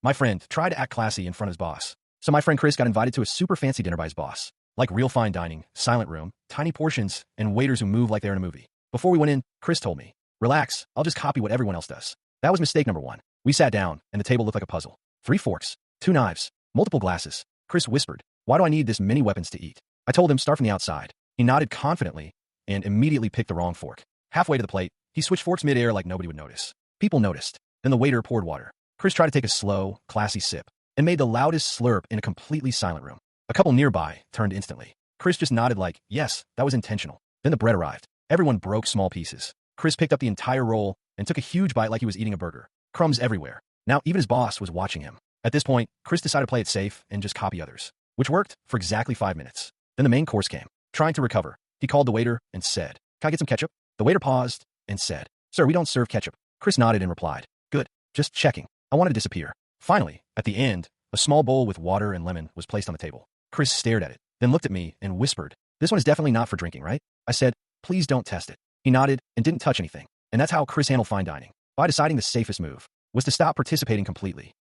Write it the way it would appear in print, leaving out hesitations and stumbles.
My friend tried to act classy in front of his boss. So my friend Chris got invited to a super fancy dinner by his boss. Like real fine dining, silent room, tiny portions, and waiters who move like they're in a movie. Before we went in, Chris told me, "Relax, I'll just copy what everyone else does." That was mistake number one. We sat down, and the table looked like a puzzle. 3 forks, 2 knives, multiple glasses. Chris whispered, "Why do I need this many weapons to eat?" I told him, "Start from the outside." He nodded confidently and immediately picked the wrong fork. Halfway to the plate, he switched forks mid-air like nobody would notice. People noticed. Then the waiter poured water. Chris tried to take a slow, classy sip and made the loudest slurp in a completely silent room. A couple nearby turned instantly. Chris just nodded like, "Yes, that was intentional." Then the bread arrived. Everyone broke small pieces. Chris picked up the entire roll and took a huge bite like he was eating a burger. Crumbs everywhere. Now even his boss was watching him. At this point, Chris decided to play it safe and just copy others, which worked for exactly 5 minutes. Then the main course came. Trying to recover, he called the waiter and said, "Can I get some ketchup?" The waiter paused and said, "Sir, we don't serve ketchup." Chris nodded and replied, "Good, just checking." I wanted to disappear. Finally, at the end, a small bowl with water and lemon was placed on the table. Chris stared at it, then looked at me and whispered, "This one is definitely not for drinking, right?" I said, "Please don't test it." He nodded and didn't touch anything. And that's how Chris handled fine dining. By deciding the safest move was to stop participating completely.